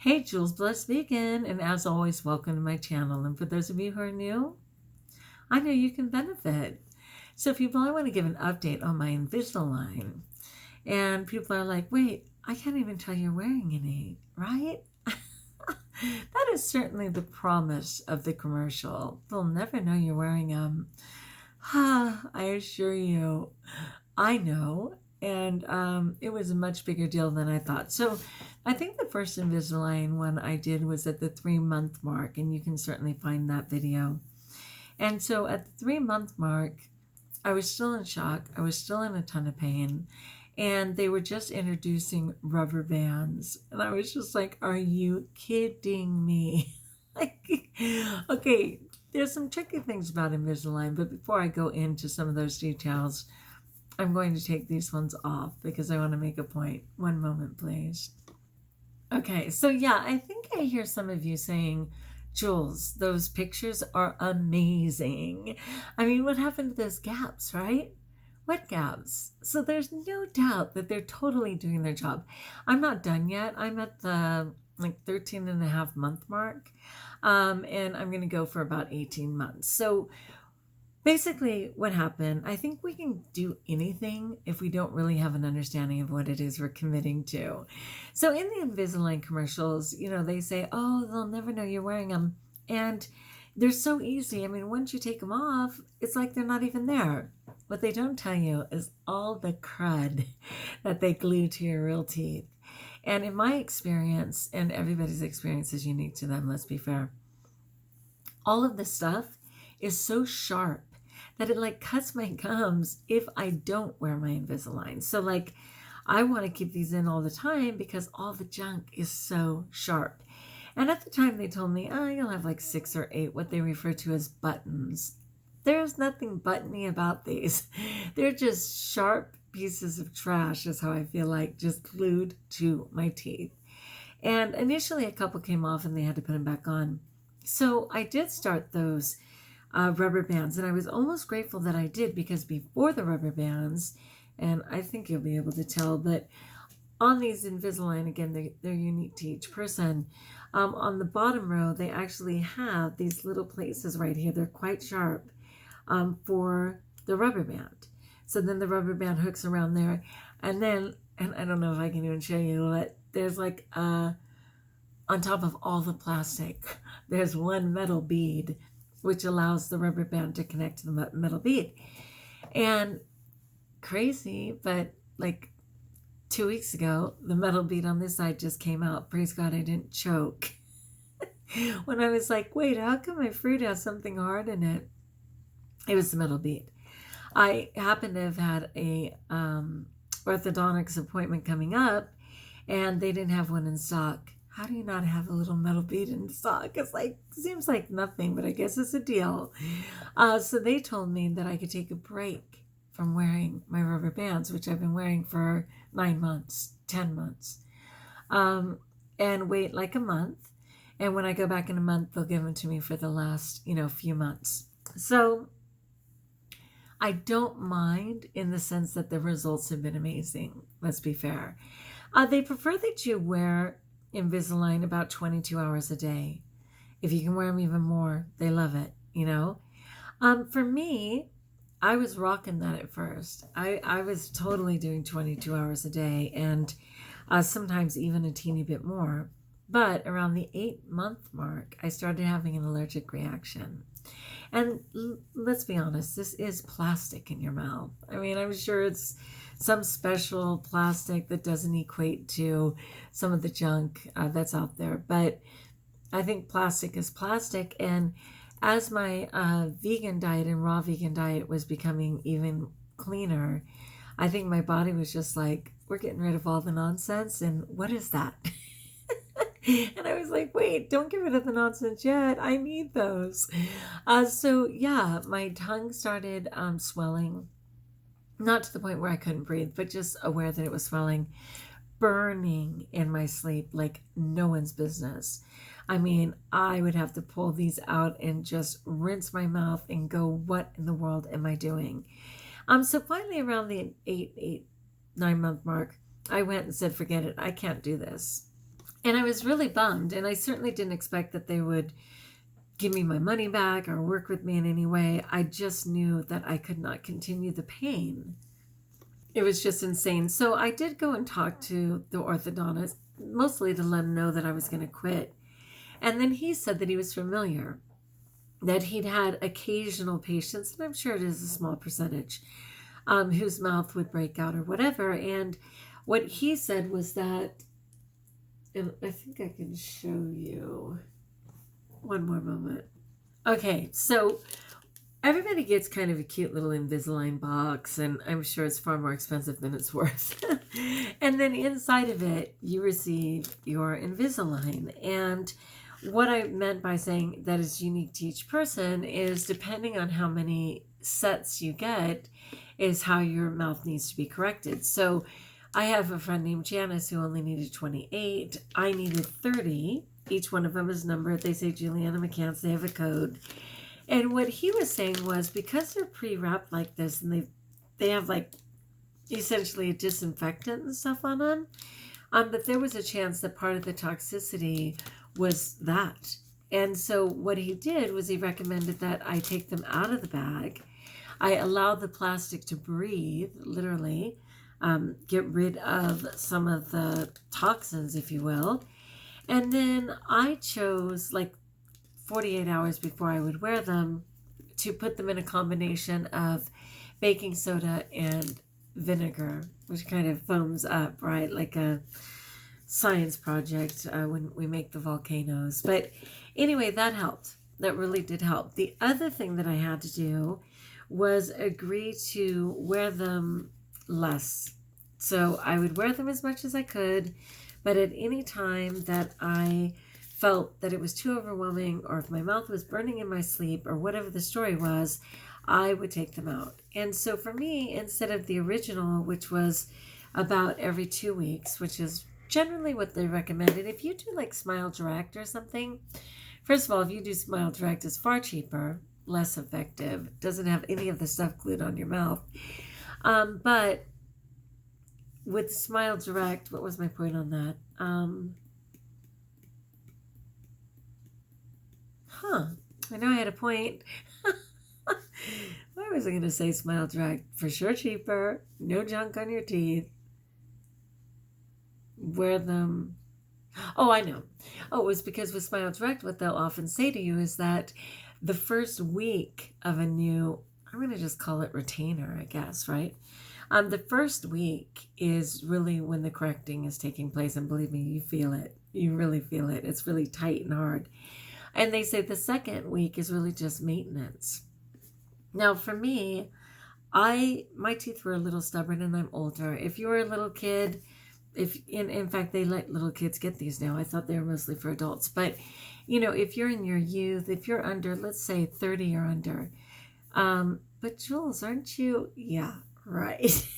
Hey, Jules Blessed Vegan, and as always, welcome to my channel. And for those of you who are new, I know you can benefit. So if you want to give an update on my Invisalign, and people are like, wait, I can't even tell you're wearing any, right? That is certainly the promise of the commercial. They'll never know you're wearing them. I assure you, I know. And it was a much bigger deal than I thought. So I think the first Invisalign one I did was at the 3-month mark, and you can certainly find that video. And so at the 3-month mark, I was still in shock. I was still in a ton of pain. And they were just introducing rubber bands. And I was just like, are you kidding me? Like, okay, there's some tricky things about Invisalign, but before I go into some of those details, I'm going to take these ones off because I want to make a point. One moment, please. Okay, so yeah, I think I hear some of you saying, Jules, those pictures are amazing. I mean, what happened to those gaps, right? What gaps? So there's no doubt that they're totally doing their job. I'm not done yet. I'm at the 13.5-month mark, and I'm going to go for about 18 months. So basically what happened, I think we can do anything if we don't really have an understanding of what it is we're committing to. So in the Invisalign commercials, they say, oh, they'll never know you're wearing them. And they're so easy. I mean, once you take them off, it's like they're not even there. What they don't tell you is all the crud that they glue to your real teeth. And in my experience, and everybody's experience is unique to them, let's be fair, all of this stuff is so sharp that it cuts my gums if I don't wear my Invisalign. So I want to keep these in all the time because all the junk is so sharp. And at the time they told me, oh, you'll have 6 or 8, what they refer to as buttons. There's nothing buttony about these. They're just sharp pieces of trash is how I feel like, just glued to my teeth. And initially a couple came off and they had to put them back on. So I did start those rubber bands, and I was almost grateful that I did, because before the rubber bands, and I think you'll be able to tell, but on these Invisalign, again, they're unique to each person. On the bottom row, they actually have these little places right here. They're quite sharp for the rubber band. So then the rubber band hooks around there, and I don't know if I can even show you, but there's on top of all the plastic, there's one metal bead, which allows the rubber band to connect to the metal bead. And crazy, but 2 weeks ago, the metal bead on this side just came out. Praise God, I didn't choke. When I was like, wait, how come my fruit has something hard in it? It was the metal bead. I happen to have had a orthodontics appointment coming up, and they didn't have one in stock. How do you not have a little metal bead in stock? It's seems like nothing, but I guess it's a deal. So they told me that I could take a break from wearing my rubber bands, which I've been wearing for 9 months, 10 months, and wait a month. And when I go back in a month, they'll give them to me for the last, few months. So I don't mind, in the sense that the results have been amazing. Let's be fair. They prefer that you wear Invisalign about 22 hours a day. If you can wear them even more, they love it, For me, I was rocking that at first. I was totally doing 22 hours a day, and sometimes even a teeny bit more. But around the 8-month mark, I started having an allergic reaction. And let's be honest, this is plastic in your mouth. I mean, I'm sure it's some special plastic that doesn't equate to some of the junk that's out there. But I think plastic is plastic. And as my vegan diet and raw vegan diet was becoming even cleaner, I think my body was just like, we're getting rid of all the nonsense. And what is that? And I was like, wait, don't get rid of the nonsense yet. I need those. So yeah, my tongue started swelling. Not to the point where I couldn't breathe, but just aware that it was swelling, burning in my sleep like no one's business. I mean, I would have to pull these out and just rinse my mouth and go, what in the world am I doing? So finally around the 9-month mark, I went and said, forget it. I can't do this. And I was really bummed, and I certainly didn't expect that they would give me my money back or work with me in any way. I just knew that I could not continue the pain. It was just insane. So I did go and talk to the orthodontist, mostly to let him know that I was going to quit. And then he said that he was familiar, that he'd had occasional patients, and I'm sure it is a small percentage, whose mouth would break out or whatever. And what he said was that, and I think I can show you one more moment. Okay, so everybody gets kind of a cute little Invisalign box, and I'm sure it's far more expensive than it's worth. And then inside of it, you receive your Invisalign. And what I meant by saying that is unique to each person is depending on how many sets you get is how your mouth needs to be corrected. So I have a friend named Janice who only needed 28. I needed 30. Each one of them is numbered. They say Juliana McCants. They have a code. And what he was saying was because they're pre-wrapped like this and they have like essentially a disinfectant and stuff on them, that there was a chance that part of the toxicity was that. And so what he did was he recommended that I take them out of the bag. I allow the plastic to breathe, literally, get rid of some of the toxins, if you will. And then I chose, like 48 hours before I would wear them, to put them in a combination of baking soda and vinegar, which kind of foams up, right? Like a science project when we make the volcanoes. But anyway, that helped. That really did help. The other thing that I had to do was agree to wear them less. So I would wear them as much as I could, but at any time that I felt that it was too overwhelming, or if my mouth was burning in my sleep, or whatever the story was, I would take them out. And so for me, instead of the original, which was about every 2 weeks, which is generally what they recommended, if you do like SmileDirect or something, first of all, if you do SmileDirect, it's far cheaper, less effective, doesn't have any of the stuff glued on your mouth. But with SmileDirect, what was my point on that? I know I had a point. Why was I going to say SmileDirect? For sure cheaper, no junk on your teeth. Wear them. Oh, I know. Oh, it was because with SmileDirect, what they'll often say to you is that the first week of a new, I'm going to just call it retainer, I guess, right? The first week is really when the correcting is taking place. And believe me, you feel it. You really feel it. It's really tight and hard. And they say the second week is really just maintenance. Now, for me, my teeth were a little stubborn and I'm older. If you were a little kid, in fact, they let little kids get these now. I thought they were mostly for adults. But, if you're in your youth, if you're under, let's say 30 or under, but Jules, aren't you? Yeah, right.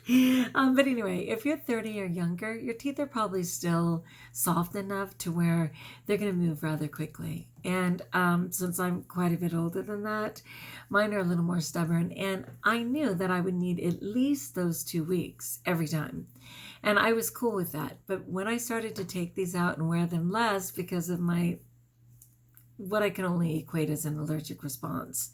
But anyway, if you're 30 or younger, your teeth are probably still soft enough to where they're going to move rather quickly. And since I'm quite a bit older than that, mine are a little more stubborn. And I knew that I would need at least those 2 weeks every time. And I was cool with that. But when I started to take these out and wear them less because of what I can only equate as an allergic response,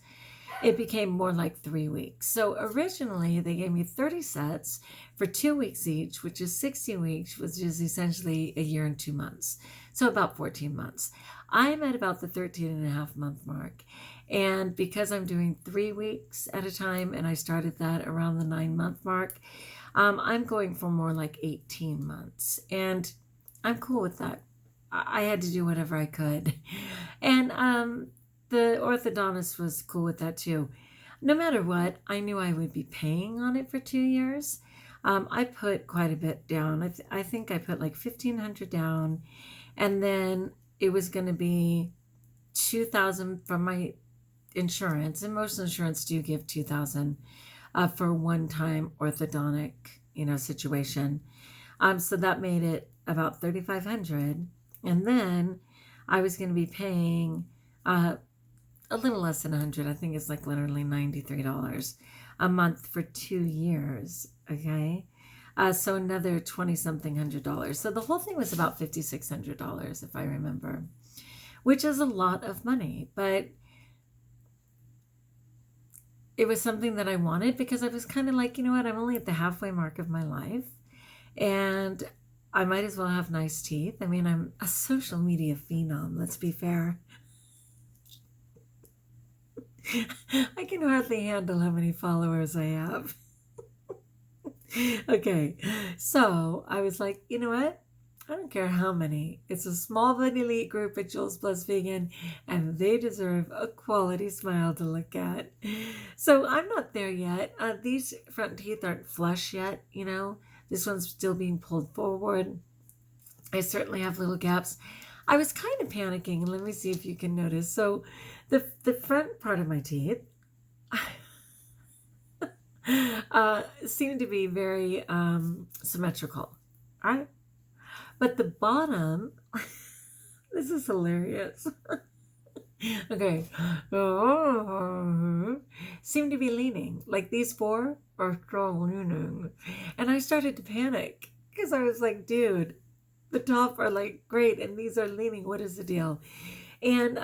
it became more like 3 weeks. So originally they gave me 30 sets for 2 weeks each, which is 60 weeks, which is essentially a year and 2 months. So about 14 months. I'm at about the 13 and a half month mark. And because I'm doing 3 weeks at a time, and I started that around the 9-month mark, I'm going for more like 18 months. And I'm cool with that. I had to do whatever I could. And the orthodontist was cool with that too. No matter what, I knew I would be paying on it for 2 years. I put quite a bit down. I think I put like $1,500 down, and then it was going to be $2,000 from my insurance, and most insurance do give $2,000 for a one-time orthodontic, situation. So that made it about $3,500, and then I was going to be paying a little less than 100. I think it's like literally $93 a month for 2 years. Okay. So another 20-something $100. So the whole thing was about $5,600, if I remember, which is a lot of money. But it was something that I wanted because I was kind of like, you know what, I'm only at the halfway mark of my life. And I might as well have nice teeth. I mean, I'm a social media phenom, let's be fair. I can hardly handle how many followers I have. Okay, so I was like, you know what? I don't care how many. It's a small but elite group at JulesBlessedVegan, and they deserve a quality smile to look at. So I'm not there yet. These front teeth aren't flush yet, you know. This one's still being pulled forward. I certainly have little gaps. I was kind of panicking, and let me see if you can notice. So the front part of my teeth seem to be very symmetrical, right? But the bottom, this is hilarious. Okay, seem to be leaning. Like these four are strong leaning, and I started to panic because I was like, dude, the top are like great, and these are leaning. What is the deal? And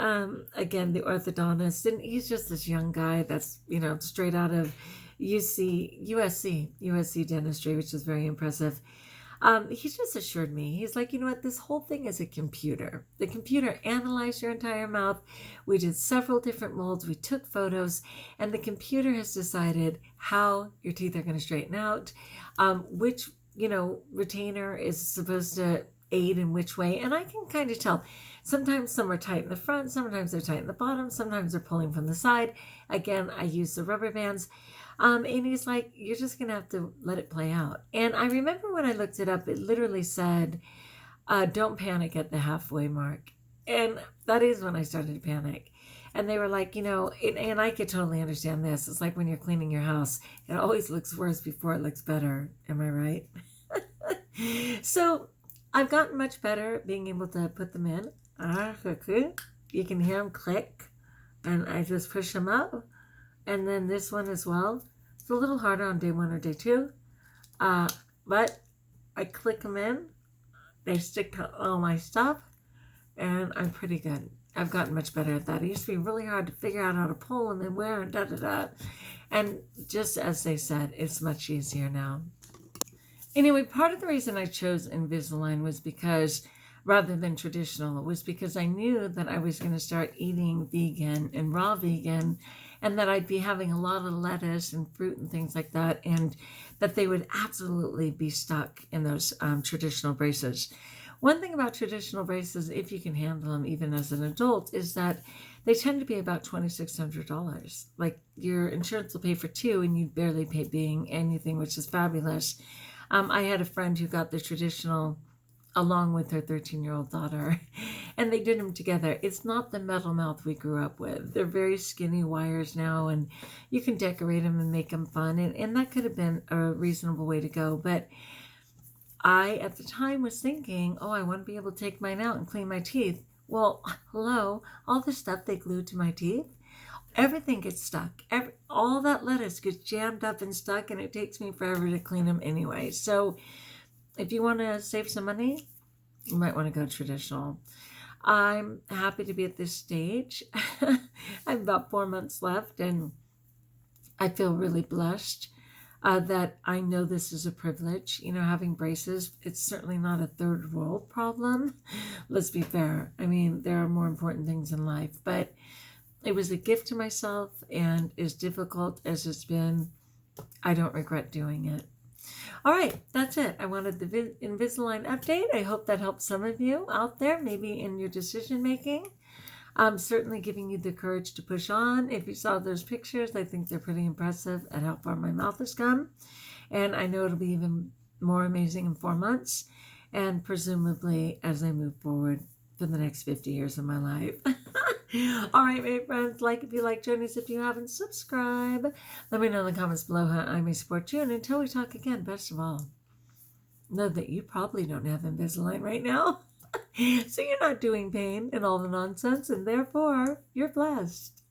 again, the orthodontist, and he's just this young guy that's, you know, straight out of USC dentistry, which is very impressive. He just assured me, he's like, you know what, this whole thing is a computer. The computer analyzed your entire mouth. We did several different molds. We took photos, and the computer has decided how your teeth are going to straighten out, which, you know, retainer is supposed to aid in which way. And I can kind of tell. Sometimes some are tight in the front, sometimes they're tight in the bottom, sometimes they're pulling from the side. Again, I use the rubber bands. And he's like, you're just going to have to let it play out. And I remember when I looked it up, it literally said, don't panic at the halfway mark. And that is when I started to panic. And they were like, you know, and I could totally understand this. It's like when you're cleaning your house, it always looks worse before it looks better. Am I right? So I've gotten much better being able to put them in. You can hear them click. And I just push them up. And then this one as well. It's a little harder on day 1 or day 2. But I click them in. They stick to all my stuff. And I'm pretty good. I've gotten much better at that. It used to be really hard to figure out how to pull them and where and da-da-da. And just as they said, it's much easier now. Anyway, part of the reason I chose Invisalign was because, rather than traditional, it was because I knew that I was going to start eating vegan and raw vegan, and that I'd be having a lot of lettuce and fruit and things like that, and that they would absolutely be stuck in those traditional braces. One thing about traditional braces, if you can handle them even as an adult, is that they tend to be about $2,600. Like your insurance will pay for 2 and you barely pay being anything, which is fabulous. I had a friend who got the traditional along with her 13-year-old daughter, and they did them together. It's not the metal mouth we grew up with. They're very skinny wires now, and you can decorate them and make them fun, and that could have been a reasonable way to go. But I, at the time, was thinking, oh, I want to be able to take mine out and clean my teeth. Well, hello, all the stuff they glued to my teeth, everything gets stuck. All that lettuce gets jammed up and stuck, and it takes me forever to clean them anyway. So if you want to save some money, you might want to go traditional. I'm happy to be at this stage. I have about 4 months left, and I feel really blessed that I know this is a privilege. You know, having braces, it's certainly not a third world problem. Let's be fair. I mean, there are more important things in life, but it was a gift to myself, and as difficult as it's been, I don't regret doing it. All right, that's it. I wanted the Invisalign update. I hope that helps some of you out there, maybe in your decision making. I'm certainly giving you the courage to push on. If you saw those pictures, I think they're pretty impressive at how far my mouth has come. And I know it'll be even more amazing in 4 months, and presumably as I move forward for the next 50 years of my life. All right, my friends, like if you like, join us if you haven't, subscribe. Let me know in the comments below how I may support you. And until we talk again, best of all, know that you probably don't have Invisalign right now. So you're not doing pain and all the nonsense, and therefore you're blessed.